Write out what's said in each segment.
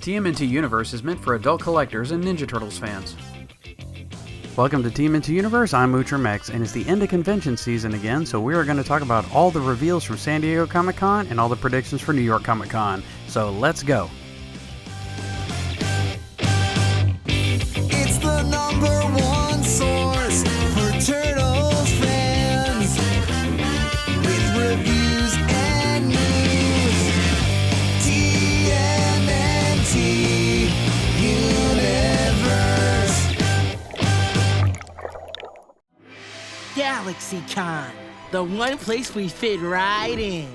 TMNT Universe is meant for adult collectors and Ninja Turtles fans. Welcome to TMNT Universe, I'm Moocher Mex, and it's the end of convention season again, so we are going to talk about all the reveals from San Diego Comic-Con and all the predictions for New York Comic-Con. So let's go! It's the #1 source for Turtles fans, with reviews and news. TMNT Universe. GalaxyCon, the one place we fit right in.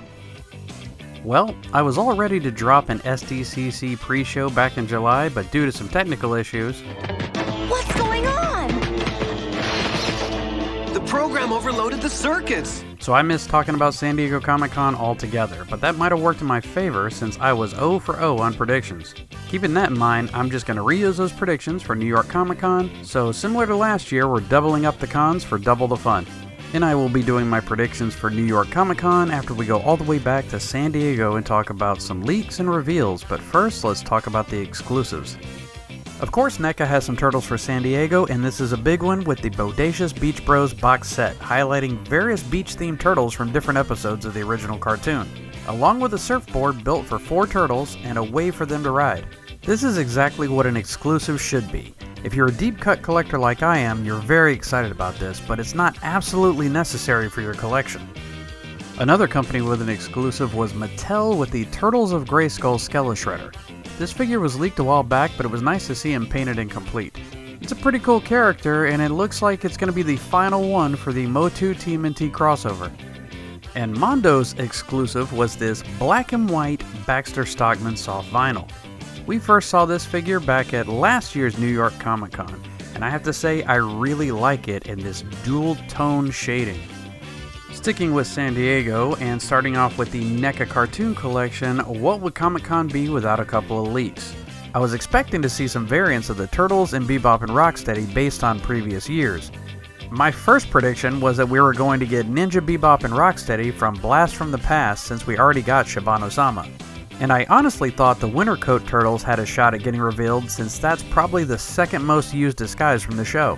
Well, I was all ready to drop an SDCC pre-show back in July, but due to some technical issues... What's going on? The program overloaded the circuits. So I missed talking about San Diego Comic-Con altogether, but that might have worked in my favor since I was 0 for 0 on predictions. Keeping that in mind, I'm just going to reuse those predictions for New York Comic-Con, so similar to last year, we're doubling up the cons for double the fun. And I will be doing my predictions for New York Comic-Con after we go all the way back to San Diego and talk about some leaks and reveals, but first let's talk about the exclusives. Of course, NECA has some Turtles for San Diego, and this is a big one with the Bodacious Beach Bros box set, highlighting various beach-themed turtles from different episodes of the original cartoon, along with a surfboard built for 4 turtles and a way for them to ride. This is exactly what an exclusive should be. If you're a deep-cut collector like I am, you're very excited about this, but it's not absolutely necessary for your collection. Another company with an exclusive was Mattel with the Turtles of Grayskull Skele-Shredder. This figure was leaked a while back, but it was nice to see him painted and complete. It's a pretty cool character, and it looks like it's going to be the final one for the Motu TMNT crossover. And Mondo's exclusive was this black and white Baxter Stockman soft vinyl. We first saw this figure back at last year's New York Comic Con, and I have to say I really like it in this dual tone shading. Sticking with San Diego and starting off with the NECA cartoon collection, what would Comic Con be without a couple of leaks? I was expecting to see some variants of the Turtles and Bebop and Rocksteady based on previous years. My first prediction was that we were going to get Ninja Bebop and Rocksteady from Blast from the Past since we already got Shibano-sama. And I honestly thought the Winter Coat Turtles had a shot at getting revealed since that's probably the second most used disguise from the show.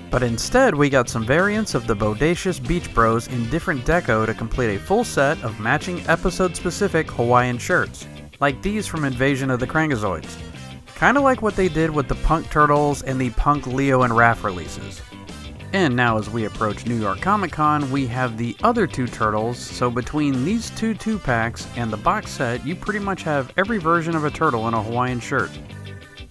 But instead we got some variants of the Bodacious Beach Bros in different deco to complete a full set of matching episode-specific Hawaiian shirts, like these from Invasion of the Krangazoids. Kinda like what they did with the Punk Turtles and the Punk Leo and Raph releases. And now as we approach New York Comic Con, we have the other 2 Turtles, so between these 2 2-packs and the box set, you pretty much have every version of a turtle in a Hawaiian shirt.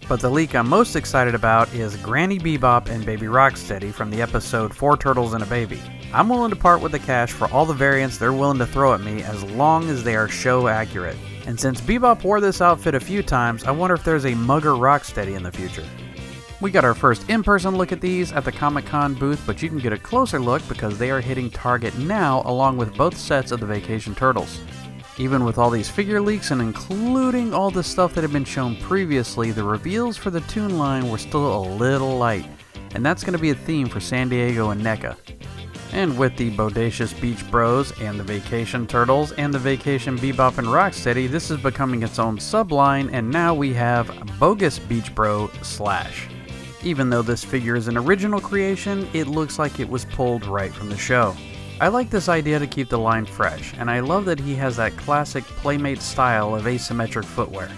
But the leak I'm most excited about is Granny Bebop and Baby Rocksteady from the episode 4 Turtles and a Baby. I'm willing to part with the cash for all the variants they're willing to throw at me as long as they are show accurate. And since Bebop wore this outfit a few times, I wonder if there's a Mugger Rocksteady in the future. We got our first in-person look at these at the Comic-Con booth, but you can get a closer look because they are hitting Target now along with both sets of the Vacation Turtles. Even with all these figure leaks and including all the stuff that had been shown previously, the reveals for the Toon line were still a little light, and that's going to be a theme for San Diego and NECA. And with the Bodacious Beach Bros and the Vacation Turtles and the Vacation Bebop and Rocksteady, this is becoming its own subline, and now we have Bogus Beach Bro Slash. Even though this figure is an original creation, it looks like it was pulled right from the show. I like this idea to keep the line fresh, and I love that he has that classic Playmate style of asymmetric footwear.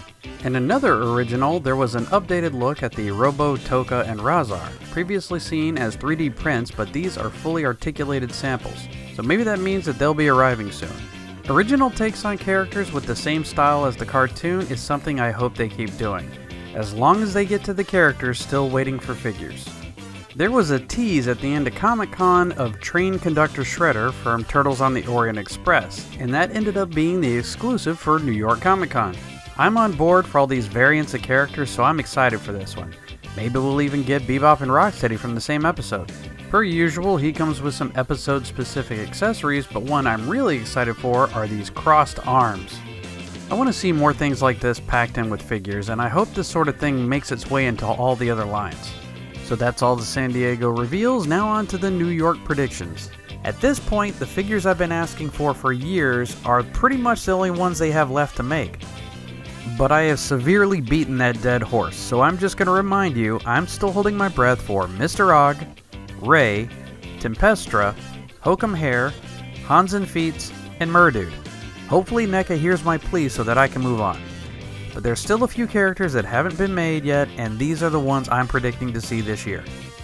In another original, there was an updated look at the Robo, Toka, and Razar, previously seen as 3D prints, but these are fully articulated samples, so maybe that means that they'll be arriving soon. Original takes on characters with the same style as the cartoon is something I hope they keep doing, as long as they get to the characters still waiting for figures. There was a tease at the end of Comic-Con of Train Conductor Shredder from Turtles on the Orient Express, and that ended up being the exclusive for New York Comic-Con. I'm on board for all these variants of characters, so I'm excited for this one. Maybe we'll even get Bebop and Rocksteady from the same episode. Per usual, he comes with some episode-specific accessories, but one I'm really excited for are these crossed arms. I want to see more things like this packed in with figures, and I hope this sort of thing makes its way into all the other lines. So that's all the San Diego reveals, now on to the New York predictions. At this point, the figures I've been asking for years are pretty much the only ones they have left to make. But I have severely beaten that dead horse, so I'm just going to remind you I'm still holding my breath for Mr. Og, Ray, Tempestra, Hokum Hare, Hansen Feets, and Murdude. Hopefully NECA hears my plea so that I can move on. But there's still a few characters that haven't been made yet, and these are the ones I'm predicting to see this year.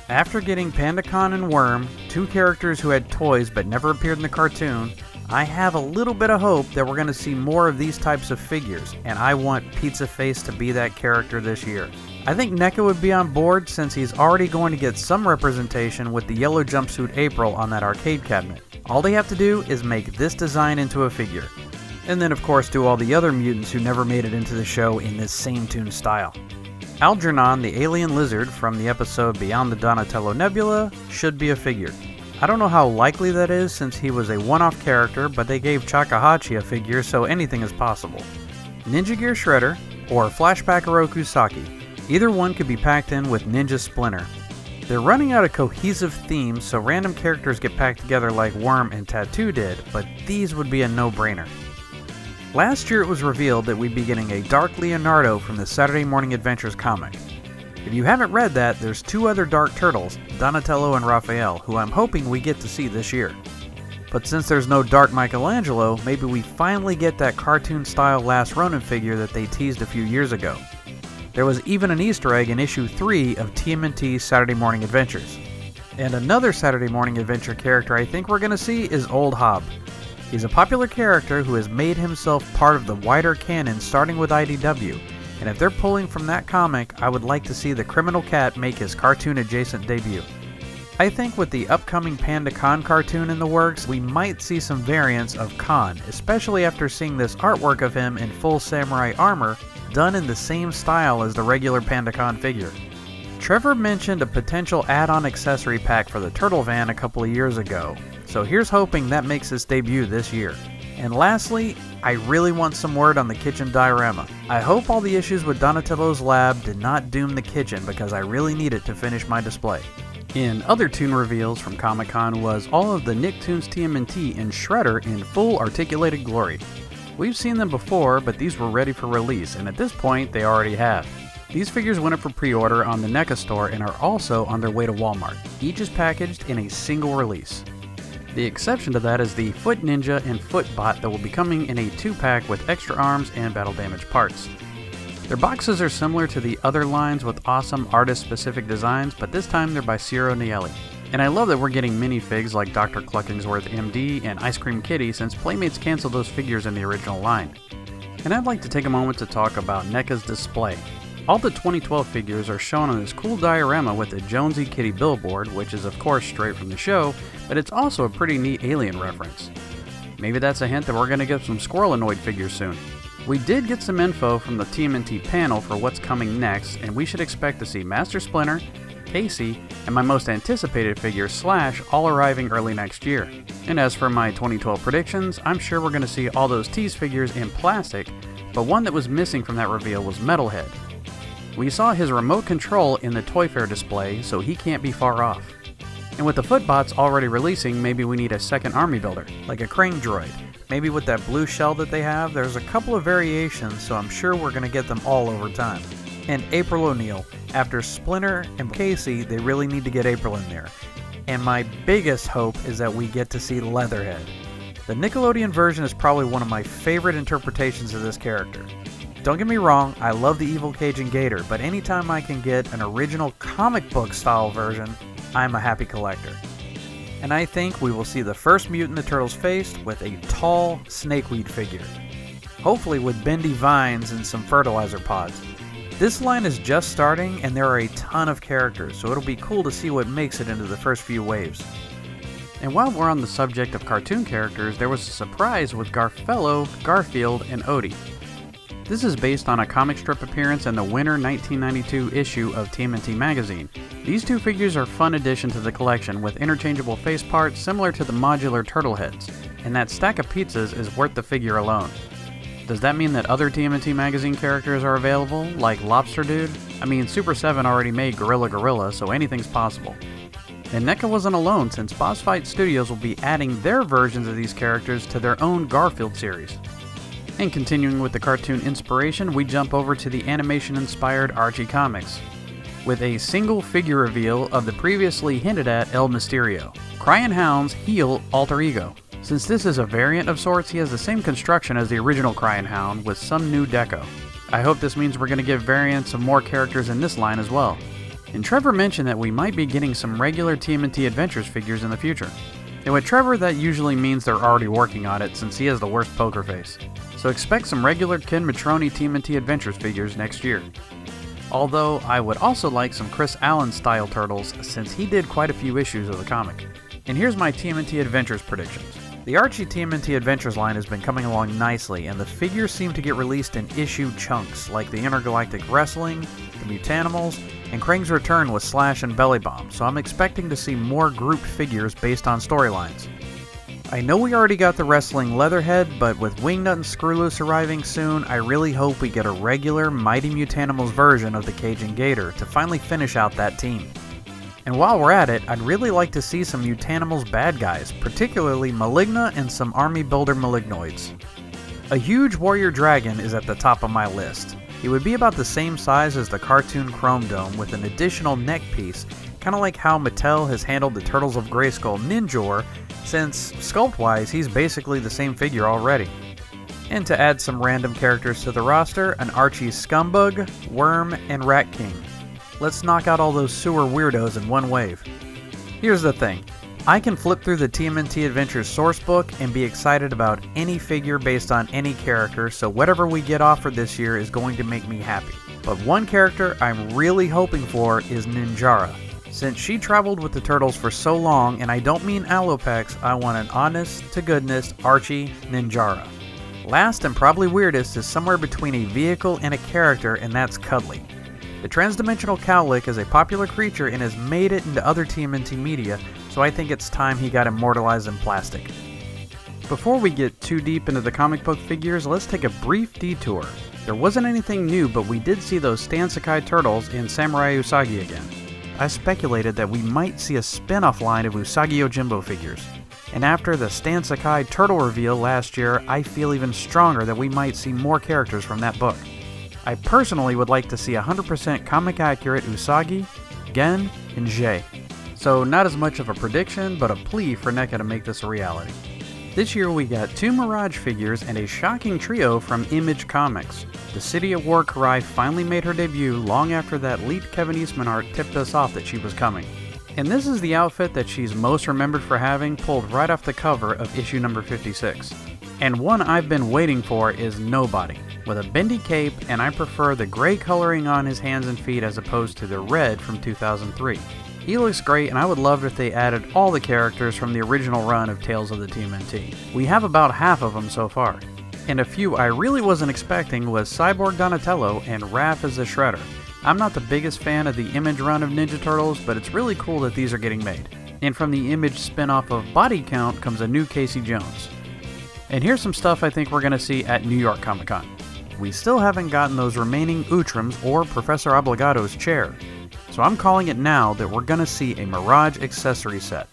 After getting PandaCon and Worm, two characters who had toys but never appeared in the cartoon, I have a little bit of hope that we're going to see more of these types of figures, and I want Pizza Face to be that character this year. I think NECA would be on board since he's already going to get some representation with the yellow jumpsuit April on that arcade cabinet. All they have to do is make this design into a figure. And then of course do all the other mutants who never made it into the show in this same toon style. Algernon, the alien lizard from the episode Beyond the Donatello Nebula, should be a figure. I don't know how likely that is since he was a one-off character, but they gave Chakahachi a figure, so anything is possible. Ninja Gear Shredder, or Flashback Oroku Saki. Either one could be packed in with Ninja Splinter. They're running out of cohesive themes, so random characters get packed together like Worm and Tattoo did, but these would be a no-brainer. Last year it was revealed that we'd be getting a Dark Leonardo from the Saturday Morning Adventures comic. If you haven't read that, there's two other Dark Turtles, Donatello and Raphael, who I'm hoping we get to see this year. But since there's no Dark Michelangelo, maybe we finally get that cartoon-style Last Ronin figure that they teased a few years ago. There was even an Easter egg in issue 3 of TMNT's Saturday Morning Adventures. And another Saturday Morning Adventure character I think we're going to see is Old Hob. He's a popular character who has made himself part of the wider canon starting with IDW, and if they're pulling from that comic, I would like to see the Criminal Cat make his cartoon-adjacent debut. I think with the upcoming Panda Khan cartoon in the works, we might see some variants of Khan, especially after seeing this artwork of him in full samurai armor, done in the same style as the regular Panda Khan figure. Trevor mentioned a potential add-on accessory pack for the Turtle Van a couple of years ago, so here's hoping that makes its debut this year. And lastly, I really want some word on the kitchen diorama. I hope all the issues with Donatello's lab did not doom the kitchen because I really need it to finish my display. In other toon reveals from Comic-Con was all of the Nicktoons TMNT and Shredder in full articulated glory. We've seen them before, but these were ready for release, and at this point they already have. These figures went up for pre-order on the NECA store and are also on their way to Walmart. Each is packaged in a single release. The exception to that is the Foot Ninja and Foot Bot that will be coming in a 2-pack with extra arms and battle damage parts. Their boxes are similar to the other lines with awesome artist-specific designs, but this time they're by Ciro Nieli. And I love that we're getting minifigs like Dr. Cluckingsworth MD and Ice Cream Kitty since Playmates canceled those figures in the original line. And I'd like to take a moment to talk about NECA's display. All the 2012 figures are shown on this cool diorama with the Jonesy Kitty billboard, which is of course straight from the show, but it's also a pretty neat alien reference. Maybe that's a hint that we're going to get some Squirrelanoid figures soon. We did get some info from the TMNT panel for what's coming next, and we should expect to see Master Splinter, Casey, and my most anticipated figure Slash all arriving early next year. And as for my 2012 predictions, I'm sure we're going to see all those tease figures in plastic, but one that was missing from that reveal was Metalhead. We saw his remote control in the Toy Fair display, so he can't be far off. And with the Footbots already releasing, maybe we need a second army builder, like a crane droid. Maybe with that blue shell that they have, there's a couple of variations, so I'm sure we're going to get them all over time. And April O'Neil. After Splinter and Casey, they really need to get April in there. And my biggest hope is that we get to see Leatherhead. The Nickelodeon version is probably one of my favorite interpretations of this character. Don't get me wrong, I love the evil Cajun Gator, but anytime I can get an original comic book style version, I'm a happy collector. And I think we will see the first mutant the Turtles faced with a tall snakeweed figure. Hopefully with bendy vines and some fertilizer pods. This line is just starting and there are a ton of characters, so it'll be cool to see what makes it into the first few waves. And while we're on the subject of cartoon characters, there was a surprise with Garfello, Garfield, and Odie. This is based on a comic strip appearance in the winter 1992 issue of TMNT magazine. These two figures are a fun addition to the collection with interchangeable face parts similar to the modular turtle heads, and that stack of pizzas is worth the figure alone. Does that mean that other TMNT magazine characters are available, like Lobster Dude? I mean, Super 7 already made Gorilla, so anything's possible. And NECA wasn't alone since Boss Fight Studios will be adding their versions of these characters to their own Garfield series. And continuing with the cartoon inspiration, we jump over to the animation-inspired Archie comics, with a single figure reveal of the previously hinted at El Mysterio, Crying Hound's heel alter ego. Since this is a variant of sorts, he has the same construction as the original Crying Hound with some new deco. I hope this means we're going to get variants of more characters in this line as well. And Trevor mentioned that we might be getting some regular TMNT Adventures figures in the future. And with Trevor, that usually means they're already working on it since he has the worst poker face. So expect some regular Ken Matroni TMNT Adventures figures next year. Although I would also like some Chris Allen style turtles since he did quite a few issues of the comic. And here's my TMNT Adventures predictions. The Archie TMNT Adventures line has been coming along nicely, and the figures seem to get released in issue chunks, like the Intergalactic Wrestling, the Mutanimals, and Krang's return with Slash and Belly Bomb, so I'm expecting to see more grouped figures based on storylines. I know we already got the Wrestling Leatherhead, but with Wingnut and Screwloose arriving soon, I really hope we get a regular Mighty Mutanimals version of the Cajun Gator to finally finish out that team. And while we're at it, I'd really like to see some Mutanimals bad guys, particularly Maligna and some Army Builder Malignoids. A huge Warrior Dragon is at the top of my list. He would be about the same size as the cartoon Chrome Dome with an additional neck piece, kinda like how Mattel has handled the Turtles of Grayskull Ninjor, since sculpt-wise he's basically the same figure already. And to add some random characters to the roster, an Archie Scumbug, Worm, and Rat King. Let's knock out all those sewer weirdos in one wave. Here's the thing, I can flip through the TMNT Adventures sourcebook and be excited about any figure based on any character, so whatever we get offered this year is going to make me happy. But one character I'm really hoping for is Ninjara. Since she traveled with the Turtles for so long, and I don't mean Alopex, I want an honest-to-goodness Archie Ninjara. Last and probably weirdest is somewhere between a vehicle and a character, and that's Cuddly. The transdimensional cowlick is a popular creature and has made it into other TMNT media, so I think it's time he got immortalized in plastic. Before we get too deep into the comic book figures, let's take a brief detour. There wasn't anything new, but we did see those Stan Sakai turtles in Samurai Usagi again. I speculated that we might see a spin-off line of Usagi Yojimbo figures. And after the Stan Sakai turtle reveal last year, I feel even stronger that we might see more characters from that book. I personally would like to see 100% comic-accurate Usagi, Gen, and Jay. So not as much of a prediction, but a plea for NECA to make this a reality. This year we got 2 Mirage figures and a shocking trio from Image Comics. The City of War Karai finally made her debut long after that leaked Kevin Eastman art tipped us off that she was coming. And this is the outfit that she's most remembered for having, pulled right off the cover of issue number 56. And one I've been waiting for is Nobody, with a bendy cape, and I prefer the gray coloring on his hands and feet as opposed to the red from 2003. He looks great, and I would love if they added all the characters from the original run of Tales of the TMNT. We have about half of them so far. And a few I really wasn't expecting was Cyborg Donatello and Raph as the Shredder. I'm not the biggest fan of the Image run of Ninja Turtles, but it's really cool that these are getting made. And from the Image spin-off of Body Count comes a new Casey Jones. And here's some stuff I think we're going to see at New York Comic Con. We still haven't gotten those remaining Utrams or Professor Obligado's chair, so I'm calling it now that we're going to see a Mirage accessory set.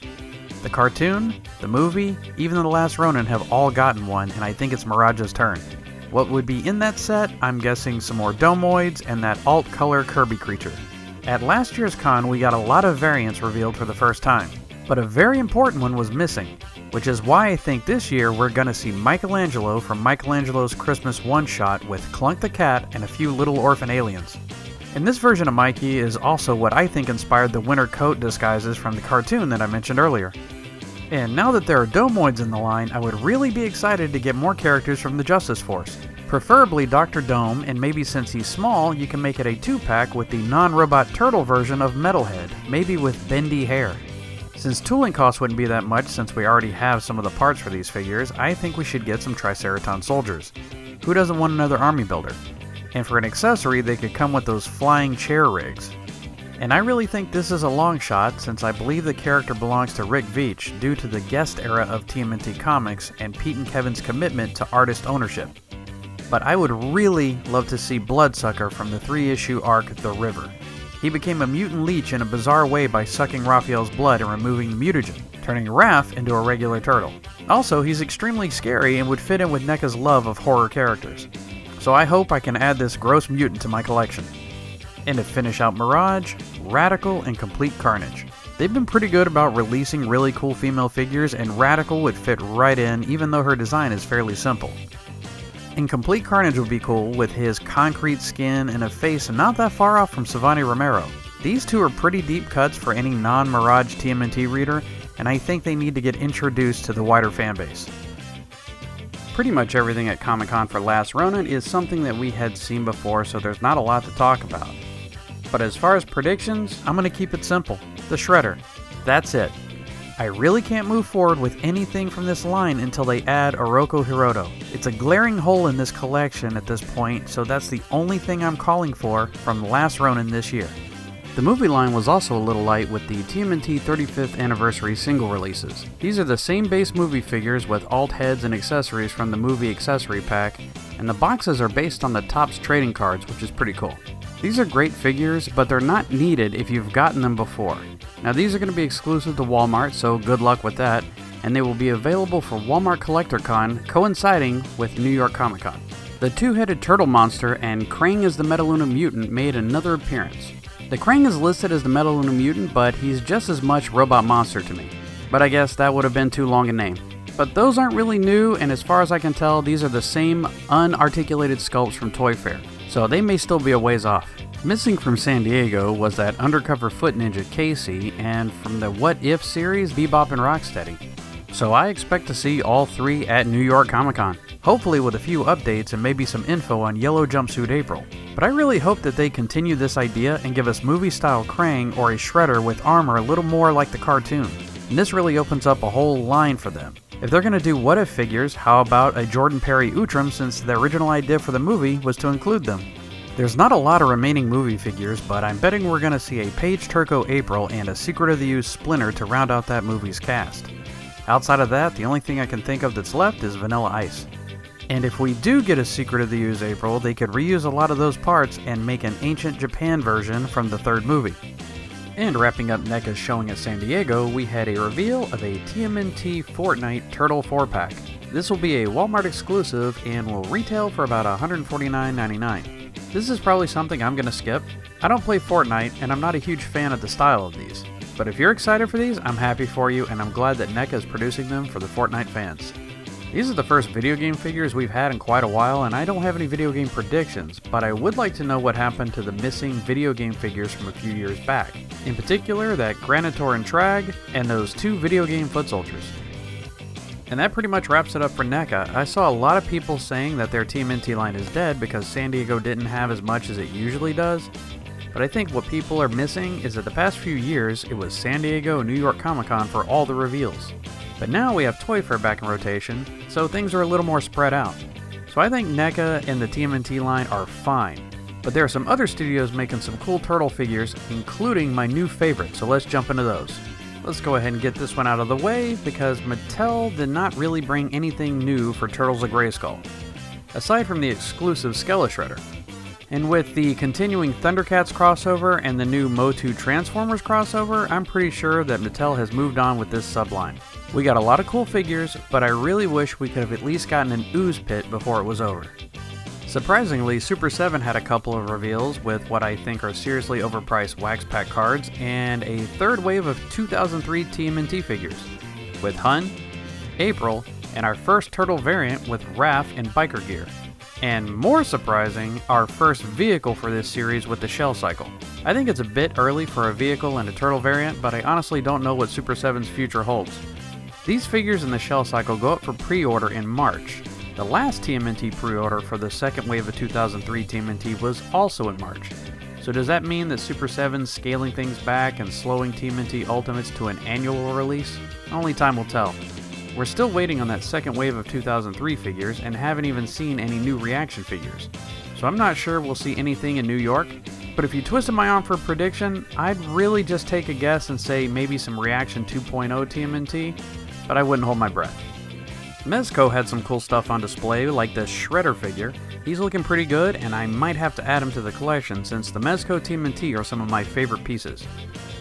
The cartoon, the movie, even the Last Ronin have all gotten one, and I think it's Mirage's turn. What would be in that set? I'm guessing some more Domoids and that alt-color Kirby creature. At last year's con, we got a lot of variants revealed for the first time, but a very important one was missing, which is why I think this year we're going to see Michelangelo from Michelangelo's Christmas one-shot with Clunk the Cat and a few little orphan aliens. And this version of Mikey is also what I think inspired the winter coat disguises from the cartoon that I mentioned earlier. And now that there are Domoids in the line, I would really be excited to get more characters from the Justice Force. Preferably Dr. Dome, and maybe since he's small, you can make it a 2-pack with the non-robot turtle version of Metalhead, maybe with bendy hair. Since tooling costs wouldn't be that much since we already have some of the parts for these figures, I think we should get some Triceraton soldiers. Who doesn't want another army builder? And for an accessory, they could come with those flying chair rigs. And I really think this is a long shot since I believe the character belongs to Rick Veitch due to the guest era of TMNT Comics and Pete and Kevin's commitment to artist ownership. But I would really love to see Bloodsucker from the 3-issue arc The River. He became a mutant leech in a bizarre way by sucking Raphael's blood and removing the mutagen, turning Raph into a regular turtle. Also, he's extremely scary and would fit in with NECA's love of horror characters. So I hope I can add this gross mutant to my collection. And to finish out Mirage, Radical and Complete Carnage. They've been pretty good about releasing really cool female figures, and Radical would fit right in even though her design is fairly simple. And Complete Carnage would be cool with his concrete skin and a face not that far off from Savani Romero. These two are pretty deep cuts for any non-Mirage TMNT reader, and I think they need to get introduced to the wider fanbase. Pretty much everything at Comic-Con for Last Ronin is something that we had seen before, so there's not a lot to talk about. But as far as predictions, I'm going to keep it simple. The Shredder. That's it. I really can't move forward with anything from this line until they add Oroko Hiroto. It's a glaring hole in this collection at this point, so that's the only thing I'm calling for from Last Ronin this year. The movie line was also a little light with the TMNT 35th Anniversary single releases. These are the same base movie figures with alt heads and accessories from the movie accessory pack, and the boxes are based on the Topps trading cards, which is pretty cool. These are great figures, but they're not needed if you've gotten them before. Now these are going to be exclusive to Walmart, so good luck with that, and they will be available for Walmart Collector Con, coinciding with New York Comic Con. The two-headed turtle monster and Krang as the Metaluna mutant made another appearance. The Krang is listed as the Metaluna mutant, but he's just as much robot monster to me. But I guess that would have been too long a name. But those aren't really new, and as far as I can tell, these are the same unarticulated sculpts from Toy Fair, so they may still be a ways off. Missing from San Diego was that undercover foot ninja Casey, and from the What If series, Bebop and Rocksteady. So I expect to see all three at New York Comic Con, hopefully with a few updates and maybe some info on Yellow Jumpsuit April. But I really hope that they continue this idea and give us movie-style Krang or a Shredder with armor a little more like the cartoon. And this really opens up a whole line for them. If they're going to do What If figures, how about a Jordan Perry Outram, since the original idea for the movie was to include them? There's not a lot of remaining movie figures, but I'm betting we're going to see a Paige Turco April and a Secret of the Ooze Splinter to round out that movie's cast. Outside of that, the only thing I can think of that's left is Vanilla Ice. And if we do get a Secret of the Ooze April, they could reuse a lot of those parts and make an ancient Japan version from the third movie. And wrapping up NECA's showing at San Diego, we had a reveal of a TMNT Fortnite Turtle 4-pack. This will be a Walmart exclusive and will retail for about $149.99. This is probably something I'm going to skip. I don't play Fortnite, and I'm not a huge fan of the style of these. But if you're excited for these, I'm happy for you, and I'm glad that NECA is producing them for the Fortnite fans. These are the first video game figures we've had in quite a while, and I don't have any video game predictions, but I would like to know what happened to the missing video game figures from a few years back. In particular, that Granitor and Trag, and those two video game foot soldiers. And that pretty much wraps it up for NECA. I saw a lot of people saying that their TMNT line is dead because San Diego didn't have as much as it usually does. But I think what people are missing is that the past few years, it was San Diego and New York Comic Con for all the reveals. But now we have Toy Fair back in rotation, so things are a little more spread out. So I think NECA and the TMNT line are fine. But there are some other studios making some cool turtle figures, including my new favorite, so let's jump into those. Let's go ahead and get this one out of the way, because Mattel did not really bring anything new for Turtles of Grayskull, aside from the exclusive Skella Shredder. And with the continuing Thundercats crossover and the new Motu Transformers crossover, I'm pretty sure that Mattel has moved on with this subline. We got a lot of cool figures, but I really wish we could have at least gotten an Ooze Pit before it was over. Surprisingly, Super 7 had a couple of reveals with what I think are seriously overpriced wax pack cards and a third wave of 2003 TMNT figures, with Hun, April, and our first turtle variant with Raph and biker gear. And more surprising, our first vehicle for this series with the Shell Cycle. I think it's a bit early for a vehicle and a turtle variant, but I honestly don't know what Super 7's future holds. These figures in the Shell Cycle go up for pre-order in March. The last TMNT pre-order for the second wave of 2003 TMNT was also in March. So does that mean that Super 7's scaling things back and slowing TMNT Ultimates to an annual release? Only time will tell. We're still waiting on that second wave of 2003 figures and haven't even seen any new reaction figures. So I'm not sure we'll see anything in New York, but if you twisted my arm for a prediction, I'd really just take a guess and say maybe some Reaction 2.0 TMNT, but I wouldn't hold my breath. Mezco had some cool stuff on display, like the Shredder figure, He's looking pretty good, and I might have to add him to the collection since the Mezco TMNT are some of my favorite pieces.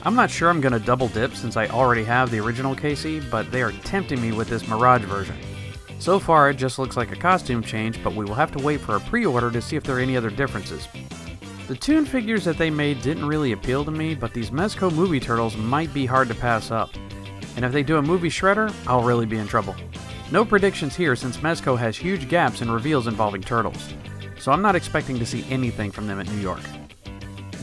I'm not sure I'm going to double dip since I already have the original Casey, but they are tempting me with this Mirage version. So far it just looks like a costume change, but we will have to wait for a pre-order to see if there are any other differences. The Toon figures that they made didn't really appeal to me, but these Mezco movie turtles might be hard to pass up. And if they do a movie shredder, I'll really be in trouble. No predictions here since Mezco has huge gaps in reveals involving turtles, so I'm not expecting to see anything from them at New York.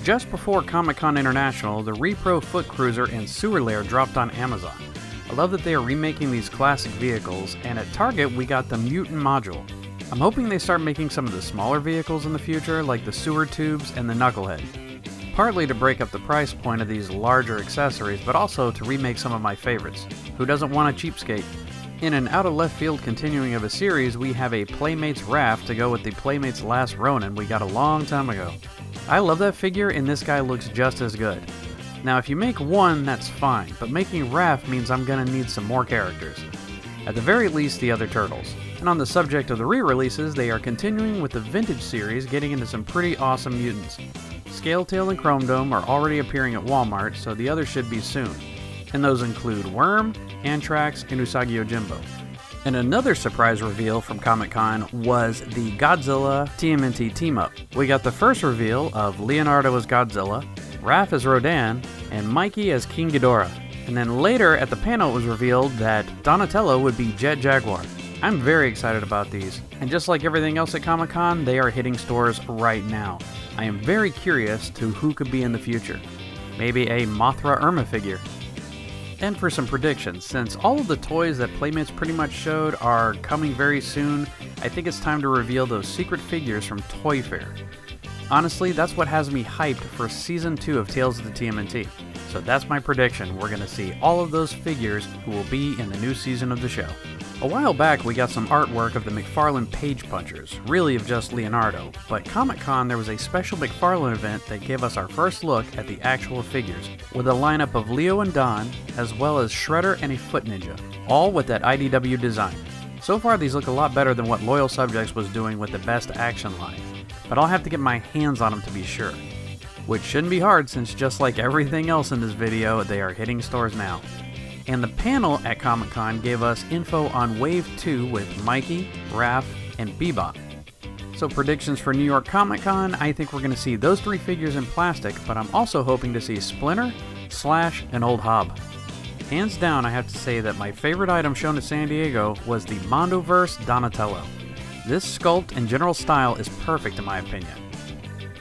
Just before Comic-Con International, the Repro Foot Cruiser and Sewer Lair dropped on Amazon. I love that they are remaking these classic vehicles, and at Target we got the Mutant module. I'm hoping they start making some of the smaller vehicles in the future, like the Sewer Tubes and the Knucklehead. Partly to break up the price point of these larger accessories, but also to remake some of my favorites. Who doesn't want a cheapskate? In an out-of-left-field continuing of a series, we have a Playmates Raph to go with the Playmates Last Ronin we got a long time ago. I love that figure, and this guy looks just as good. Now if you make one, that's fine, but making Raph means I'm gonna need some more characters. At the very least, the other turtles. And on the subject of the re-releases, they are continuing with the Vintage series, getting into some pretty awesome mutants. Scaletail and Chrome Dome are already appearing at Walmart, so the others should be soon. And those include Worm, Anthrax, and Usagi Yojimbo. And another surprise reveal from Comic-Con was the Godzilla TMNT team-up. We got the first reveal of Leonardo as Godzilla, Raph as Rodan, and Mikey as King Ghidorah. And then later at the panel it was revealed that Donatello would be Jet Jaguar. I'm very excited about these, and just like everything else at Comic-Con, they are hitting stores right now. I am very curious to who could be in the future. Maybe a Mothra Irma figure. And for some predictions, since all of the toys that Playmates pretty much showed are coming very soon, I think it's time to reveal those secret figures from Toy Fair. Honestly, that's what has me hyped for Season 2 of Tales of the TMNT. So that's my prediction, we're going to see all of those figures who will be in the new season of the show. A while back we got some artwork of the McFarlane Page Punchers, really of just Leonardo, but Comic-Con there was a special McFarlane event that gave us our first look at the actual figures, with a lineup of Leo and Don, as well as Shredder and a Foot Ninja, all with that IDW design. So far these look a lot better than what Loyal Subjects was doing with the Best Action line, but I'll have to get my hands on them to be sure. Which shouldn't be hard since just like everything else in this video, they are hitting stores now. And the panel at Comic-Con gave us info on Wave 2 with Mikey, Raph, and Bebop. So predictions for New York Comic-Con, I think we're going to see those three figures in plastic, but I'm also hoping to see Splinter, Slash, and Old Hob. Hands down, I have to say that my favorite item shown at San Diego was the Mondoverse Donatello. This sculpt and general style is perfect in my opinion.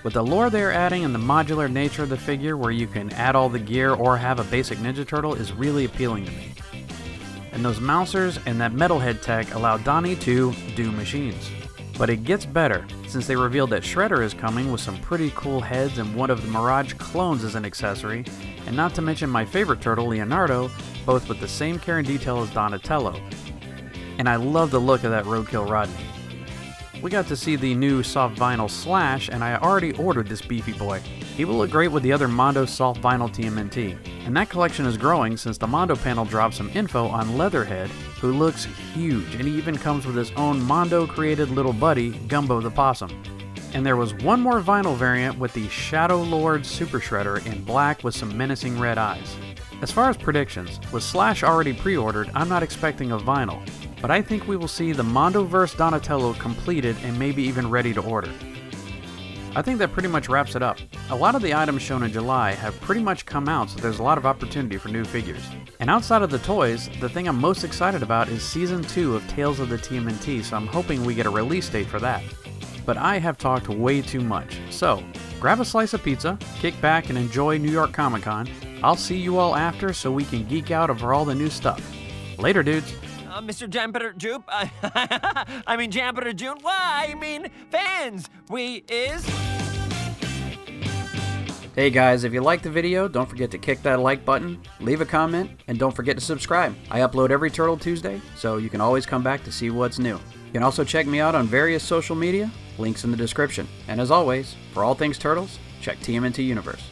With the lore they're adding and the modular nature of the figure where you can add all the gear or have a basic Ninja Turtle is really appealing to me. And those mousers and that metalhead tech allow Donnie to do machines. But it gets better, since they revealed that Shredder is coming with some pretty cool heads and one of the Mirage clones as an accessory, and not to mention my favorite turtle, Leonardo, both with the same care and detail as Donatello. And I love the look of that Roadkill Rodney. We got to see the new soft vinyl Slash, and I already ordered this beefy boy. He will look great with the other Mondo soft vinyl TMNT, and that collection is growing since the Mondo panel dropped some info on Leatherhead, who looks huge, and he even comes with his own Mondo created little buddy, Gumbo the Possum. And there was one more vinyl variant with the Shadow Lord Super Shredder in black with some menacing red eyes. As far as predictions, with Slash already pre-ordered, I'm not expecting a vinyl, but I think we will see the Mondoverse Donatello completed and maybe even ready to order. I think that pretty much wraps it up. A lot of the items shown in July have pretty much come out, so there's a lot of opportunity for new figures. And outside of the toys, the thing I'm most excited about is Season 2 of Tales of the TMNT, so I'm hoping we get a release date for that. But I have talked way too much, so grab a slice of pizza, kick back and enjoy New York Comic Con. I'll see you all after so we can geek out over all the new stuff. Later, dudes. Mr. Jumper Jupe, I mean Jumper June, why? I mean fans, we is... Hey guys, if you liked the video, don't forget to kick that like button, leave a comment, and don't forget to subscribe. I upload every Turtle Tuesday, so you can always come back to see what's new. You can also check me out on various social media, links in the description. And as always, for all things Turtles, check TMNT Universe.